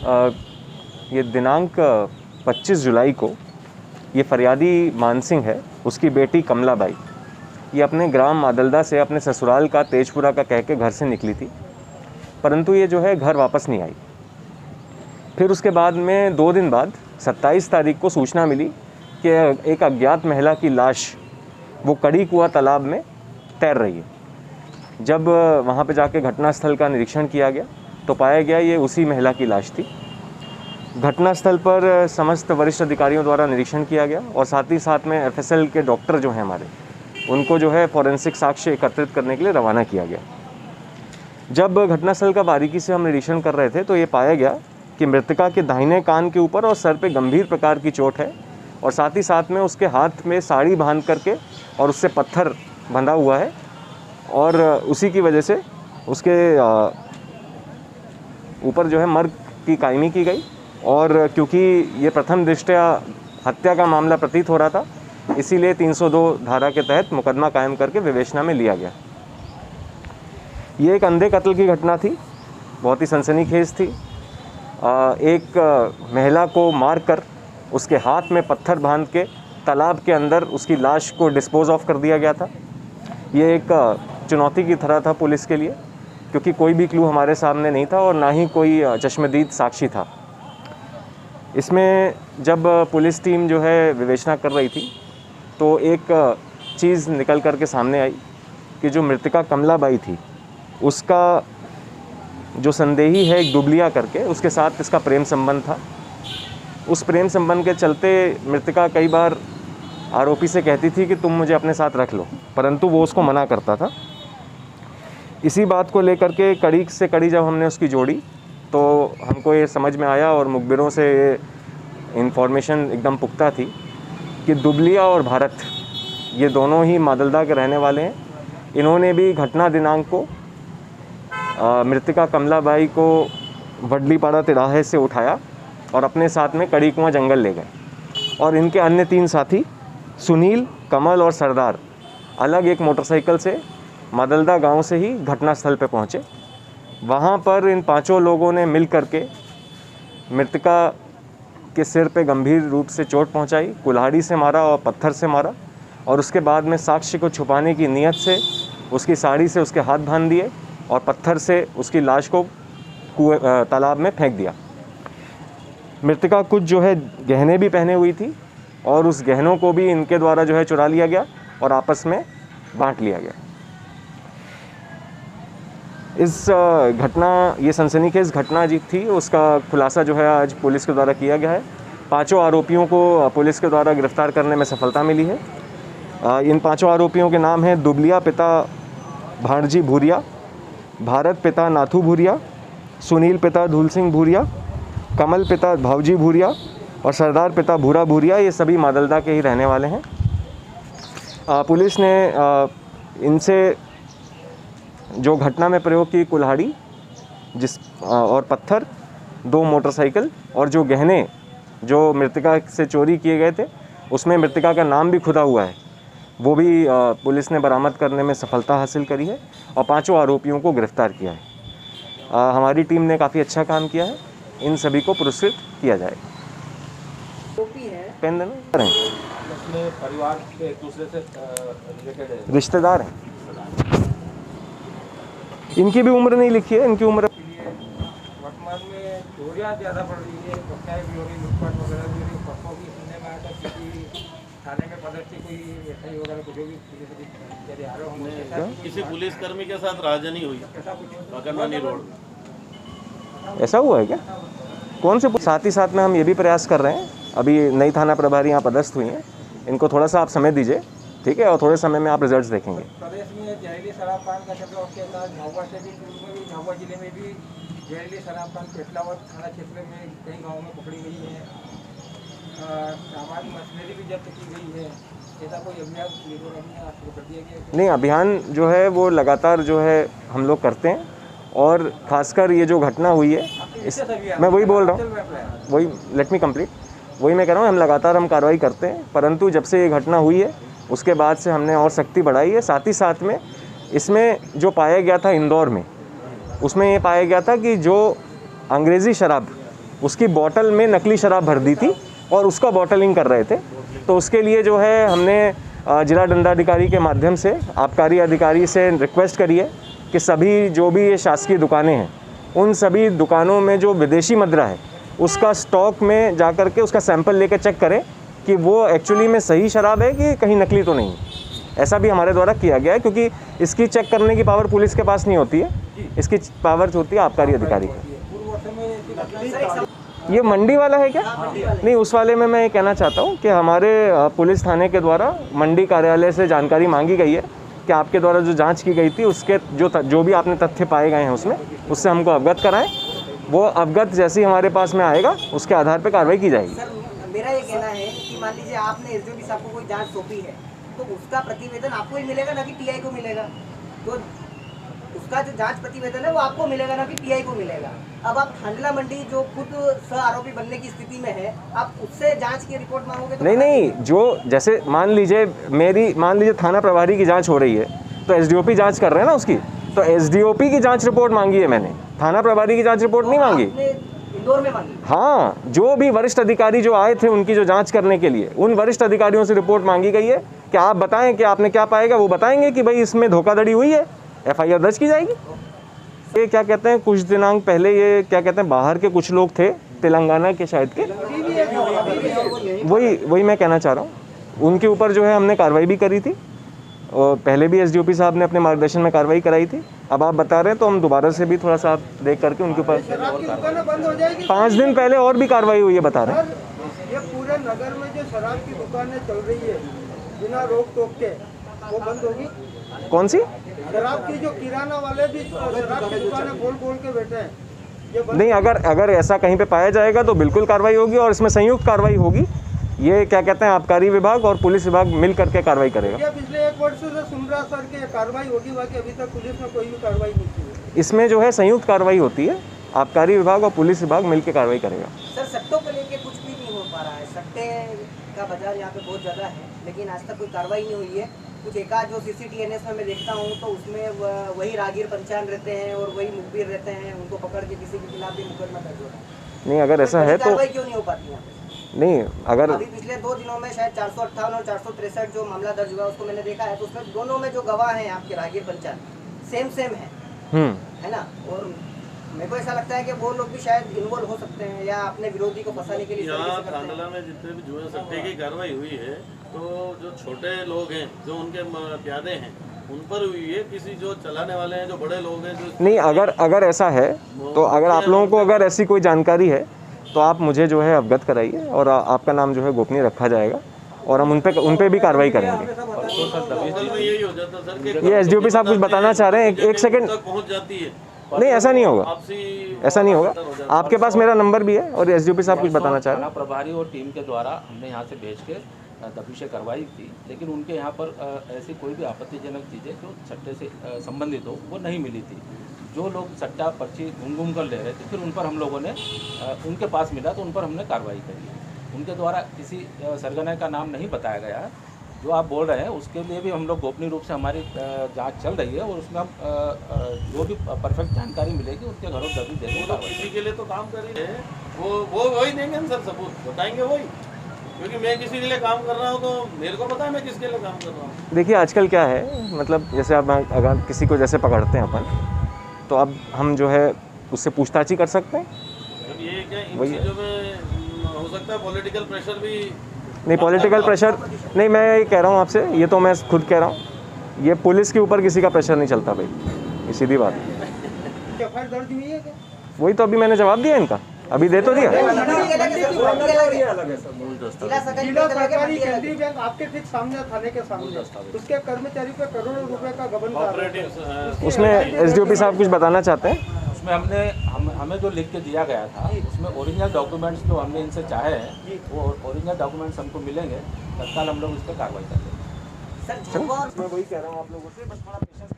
ये दिनांक 25 जुलाई को ये फरियादी मानसिंह है, उसकी बेटी कमलाबाई, ये अपने ग्राम मादलदा से अपने ससुराल का तेजपुरा का कह के घर से निकली थी, परंतु ये जो है घर वापस नहीं आई। फिर उसके बाद में 2 दिन बाद 27 तारीख को सूचना मिली कि एक अज्ञात महिला की लाश वो कड़ी कुआं तालाब में तैर रही है। जब वहाँ पे जाके घटनास्थल का निरीक्षण किया गया तो पाया गया ये उसी महिला की लाश थी। घटनास्थल पर समस्त वरिष्ठ अधिकारियों द्वारा निरीक्षण किया गया और साथ ही साथ में एफएसएल के डॉक्टर जो हैं हमारे, उनको जो है फॉरेंसिक साक्ष्य एकत्रित करने के लिए रवाना किया गया। जब घटनास्थल का बारीकी से हम निरीक्षण कर रहे थे तो ये पाया गया कि मृतका के दाहिने कान के ऊपर और सर पे गंभीर प्रकार की चोट है और साथ ही साथ में उसके हाथ में साड़ी बांध करके और उससे पत्थर बंधा हुआ है और उसी की वजह से उसके ऊपर जो है मर्ग की कायमी की गई। और क्योंकि ये प्रथम दृष्टया हत्या का मामला प्रतीत हो रहा था, इसीलिए 302 धारा के तहत मुकदमा कायम करके विवेचना में लिया गया। ये एक अंधे कत्ल की घटना थी, बहुत ही सनसनीखेज थी। एक महिला को मारकर उसके हाथ में पत्थर बांध के तालाब के अंदर उसकी लाश को डिस्पोज ऑफ कर दिया गया था। ये एक चुनौती की तरह था पुलिस के लिए, क्योंकि कोई भी क्लू हमारे सामने नहीं था और ना ही कोई चश्मदीद साक्षी था। इसमें जब पुलिस टीम जो है विवेचना कर रही थी तो एक चीज़ निकल कर के सामने आई कि जो मृतका कमलाबाई थी, उसका जो संदेही है एक दुबलिया करके, उसके साथ इसका प्रेम संबंध था। उस प्रेम संबंध के चलते मृतका कई बार आरोपी से कहती थी कि तुम मुझे अपने साथ रख लो, परंतु वो उसको मना करता था। इसी बात को लेकर के कड़ी से कड़ी जब हमने उसकी जोड़ी तो हमको ये समझ में आया और मुखबिरों से ये इन्फॉर्मेशन एकदम पुख्ता थी कि दुबलिया और भारत ये दोनों ही मादलदा के रहने वाले हैं। इन्होंने भी घटना दिनांक को मृतका कमलाबाई को वडलीपाड़ा तिराहे से उठाया और अपने साथ में कड़ी कुआं जंगल ले गए और इनके अन्य 3 साथी सुनील, कमल और सरदार अलग एक मोटरसाइकिल से मादलदा गांव से ही घटनास्थल पर पहुंचे। वहां पर इन 5 लोगों ने मिल करके मृतका के सिर पे गंभीर रूप से चोट पहुंचाई, कुल्हाड़ी से मारा और पत्थर से मारा और उसके बाद में साक्ष्य को छुपाने की नीयत से उसकी साड़ी से उसके हाथ बांध दिए और पत्थर से उसकी लाश को तालाब में फेंक दिया। मृतका कुछ जो है गहने भी पहने हुई थी और उस गहनों को भी इनके द्वारा जो है चुरा लिया गया और आपस में बांट लिया गया। इस ये सनसनीखेज घटना जी थी, उसका खुलासा जो है आज पुलिस के द्वारा किया गया है। 5 आरोपियों को पुलिस के द्वारा गिरफ्तार करने में सफलता मिली है। इन 5 आरोपियों के नाम हैं दुबलिया पिता भाणजी भूरिया, भारत पिता नाथू भूरिया, सुनील पिता धूल सिंह भूरिया, कमल पिता भावजी भूरिया और सरदार पिता भूरा भूरिया। ये सभी मादलदा के ही रहने वाले हैं। पुलिस ने इनसे जो घटना में प्रयोग की कुल्हाड़ी और पत्थर, 2 मोटरसाइकिल और जो गहने जो मृतका से चोरी किए गए थे, उसमें मृतका का नाम भी खुदा हुआ है, वो भी पुलिस ने बरामद करने में सफलता हासिल करी है और 5 आरोपियों को गिरफ्तार किया है। हमारी टीम ने काफ़ी अच्छा काम किया है। इन सभी को पुरस्कृत किया जाएगा। पेन देना हैं, परिवार के एक दूसरे से रिलेटेड रिश्तेदार हैं। इनकी भी उम्र नहीं लिखी है, इनकी उम्र वर्तमान में चोरियाँ ज़्यादा बढ़ रही है, हत्याएं भी हो रही, लूटपाट वगैरह भी हो रही। परसों भी सुनने में आया था किसी थाने में पदस्थ कोई एसआई वगैरह कुछ भी पुलिस आ रहे होंगे, किसी पुलिसकर्मी के साथ राजनी हुई बकरवानी रोड। ऐसा हुआ है क्या? कौन से? साथ ही साथ में हम ये भी प्रयास कर रहे हैं, अभी नई थाना प्रभारी यहाँ पदस्थ हुई हैं, इनको थोड़ा सा आप समय दीजिए, ठीक है, और थोड़े समय में आप रिजल्ट्स देखेंगे। प्रदेश में जहरीली शराब कांड का चक्र, उसके साथ झाबुआ से भी, झाबुआ जिले में भी जहरीली शराब कांड पेटलावद थाना क्षेत्र में कई गाँव में पकड़ी गई है। सामान मशीनरी भी जब्त की गई है। ऐसा कोई अभियान शुरू कर दिया गया? नहीं, अभियान जो है वो लगातार जो है हम लोग करते हैं और ख़ासकर ये जो घटना हुई है, मैं वही बोल रहा हूँ, वही लेट मी कंप्लीट, वही मैं कह रहा हूँ, हम लगातार कार्रवाई करते हैं, परंतु जब से ये घटना हुई है उसके बाद से हमने और सख्ती बढ़ाई है। साथ ही साथ में इसमें जो पाया गया था इंदौर में, उसमें ये पाया गया था कि जो अंग्रेज़ी शराब उसकी बोतल में नकली शराब भर दी थी और उसका बॉटलिंग कर रहे थे। तो उसके लिए जो है हमने जिला दंडाधिकारी के माध्यम से आबकारी अधिकारी से रिक्वेस्ट करी है कि सभी जो भी ये शासकीय दुकानें हैं उन सभी दुकानों में जो विदेशी मदिरा है उसका स्टॉक में जा कर के उसका सैंपल लेकर चेक करें कि वो एक्चुअली में सही शराब है कि कहीं नकली तो नहीं। ऐसा भी हमारे द्वारा किया गया है, क्योंकि इसकी चेक करने की पावर पुलिस के पास नहीं होती है, इसकी पावर होती है आबकारी अधिकारी की। ये मंडी वाला है क्या? नहीं, उस वाले में मैं ये कहना चाहता हूँ कि हमारे पुलिस थाने के द्वारा मंडी कार्यालय से जानकारी मांगी गई है कि आपके द्वारा जो जांच की गई थी उसके जो भी आपने तथ्य पाए गए हैं उसमें उससे हमको अवगत कराएं। वो अवगत जैसे ही हमारे पास में आएगा उसके आधार पर कार्रवाई की जाएगी। सर, मेरा ये कहना है कि मान लीजिए आपने एसडीओपी साहब को कोई जांच सौंपी है तो उसका प्रतिवेदन आपको ही मिलेगा ना कि टीआई को मिलेगा। तो उसका जो जांच प्रतिवेदन है वो आपको मिलेगा ना कि टीआई को मिलेगा। अब आप खांडला मंडी जो खुद सह आरोपी बनने की स्थिति में है, आप उससे जांच की रिपोर्ट मांगोगे तो नहीं, जो जैसे मान लीजिए थाना प्रभारी की जांच हो रही है तो एसडीओपी जांच कर रहे हैं ना उसकी, तो एसडीओपी की जांच रिपोर्ट मांगी है मैंने, थाना प्रभारी की जांच रिपोर्ट नहीं मांगी। इंदौर में मांगी? हाँ, जो भी वरिष्ठ अधिकारी जो आए थे उनकी जो जांच करने के लिए उन वरिष्ठ अधिकारियों से रिपोर्ट मांगी गई है कि आप बताएं कि आपने क्या पाएगा। वो बताएंगे कि भाई इसमें धोखाधड़ी हुई है, एफआईआर दर्ज की जाएगी। ये क्या कहते हैं, कुछ दिनांक पहले ये क्या कहते हैं बाहर के कुछ लोग थे तेलंगाना के शायद के, वही मैं कहना चाह रहा हूँ। उनके ऊपर जो है हमने कार्रवाई भी करी थी और पहले भी एसडीओपी साहब ने अपने मार्गदर्शन में कार्रवाई कराई थी। अब आप बता रहे हैं तो हम दोबारा से भी थोड़ा सा आप देख करके उनके ऊपर 5 दिन पहले और भी कार्रवाई हुई है बता रहे हैं। ये पूरे नगर में जो शराब की दुकानें चल रही है बिना रोक टोक के, वो बंद होगी? कौन सी शराब की जो किराना वाले भी शराब की दुकानें खोल के बैठे हैं, ये बंद नहीं, अगर ऐसा कहीं पे पाया जाएगा तो बिल्कुल कार्रवाई होगी और इसमें संयुक्त कार्रवाई होगी। ये क्या कहते हैं आबकारी विभाग और पुलिस विभाग मिल करके कार्रवाई करेगा। क्या पिछले 1 वर्ष से सुन रहा सर कि कार्रवाई होगी, बाकी अभी तक पुलिस ने कोई भी कार्रवाई नहीं की है? इसमें जो है संयुक्त कार्रवाई होती है, आबकारी विभाग और पुलिस विभाग मिल के कार्रवाई करेगा। सर, सट्टों को लेके कुछ भी नहीं हो पा रहा है। सट्टे का बाजार यहाँ पे बहुत ज़्यादा है, लेकिन आज तक कोई कार्रवाई नहीं हुई है। कुछ एकाध जो सीसीटीएनएस में मैं देखता हूँ तो उसमें वही रागीर पंचायत रहते हैं और वही मुखबिर रहते हैं, उनको पकड़ के किसी के खिलाफ भी मुकदमा दर्ज हो रहा है। नहीं, अगर ऐसा है तो कार्रवाई क्यों नहीं हो पाती यहाँ पे? नहीं, अगर अभी पिछले 2 दिनों में शायद 458 और 463 जो मामला दर्ज हुआ उसको मैंने देखा है, तो उसमें दोनों में जो गवाह हैं आपके रागीर पंचायत सेम है ना। और मेरे को ऐसा लगता है कि वो लोग भी शायद इन्वॉल्व हो सकते हैं या अपने विरोधी को फंसाने के लिए यहाँ खांडला में जितने भी जुए सट्टे की कार्रवाई हुई है तो जो छोटे लोग हैं जो उनके प्यादे हैं उन पर हुई है, किसी जो चलाने वाले हैं जो बड़े लोग हैं जो नहीं, अगर ऐसा है तो अगर आप लोगों को अगर ऐसी कोई जानकारी है तो आप मुझे जो है अवगत कराइए और आपका नाम जो है गोपनीय रखा जाएगा और हम उन पे भी कार्रवाई करेंगे। यही हो जाता सर कि ये एसडीओपी साहब कुछ बताना चाह रहे हैं, एक सेकंड। पहुंच जाती है। नहीं, ऐसा नहीं होगा, आपसी ऐसा नहीं होगा। आपके पास मेरा नंबर भी है और एसडीओपी साहब कुछ बताना चाह रहे हैं। थाना प्रभारी और टीम के द्वारा हमने यहाँ से भेज के तफ्तीशें करवाई थी, लेकिन उनके यहाँ पर ऐसी कोई भी आपत्तिजनक चीज़ें जो सट्टे से संबंधित हो वो नहीं मिली थी। जो लोग सट्टा पर्ची घूम कर ले रहे थे फिर उन पर हम लोगों ने उनके पास मिला तो उन पर हमने कार्रवाई करी। उनके द्वारा किसी सरगना का नाम नहीं बताया गया है। जो आप बोल रहे हैं उसके लिए भी हम लोग गोपनीय रूप से हमारी जांच चल रही है और उसमें हम जो भी परफेक्ट जानकारी मिलेगी उसके घरों दबी देंगे। तो किसी के लिए तो काम कर रही है, वो वही देंगे ना सर, सबूत बताएंगे वही, क्योंकि मैं किसी के लिए काम कर रहा हूँ तो मेरे को पता है मैं किसके लिए काम कर रहा हूँ। देखिए आजकल क्या है, मतलब जैसे आप अगर किसी को जैसे पकड़ते हैं अपन तो अब हम जो है उससे पूछताछ ही कर सकते हैं। अब ये क्या इन चीज़ों में हो सकता है पॉलिटिकल प्रेशर भी? नहीं, पॉलिटिकल प्रेशर नहीं, मैं ये कह रहा हूँ आपसे, ये तो मैं खुद कह रहा हूँ, ये पुलिस के ऊपर किसी का प्रेशर नहीं चलता भाई, ये सीधी बात है। एफआईआर दर्ज हुई है क्या? वही तो अभी मैंने जवाब दिया इनका, अभी दे तो दिया। जिला सरकारी केंद्रीय बैंक आपके ठीक सामने थाने के सामने, उसके कर्मचारी पे करोड़ों रुपए का गबन था। उसमें एसडीओपी साहब कुछ बताना चाहते हैं? उसमें हमें जो लिख के दिया गया था उसमें ओरिजिनल डॉक्यूमेंट्स जो हमने इनसे चाहे हैं वो ओरिजिनल डॉक्यूमेंट्स हमको मिलेंगे, तत्काल हम लोग उस पर कार्रवाई करेंगे। मैं वही कह रहा हूँ आप लोगों से, बस थोड़ा पेशेंस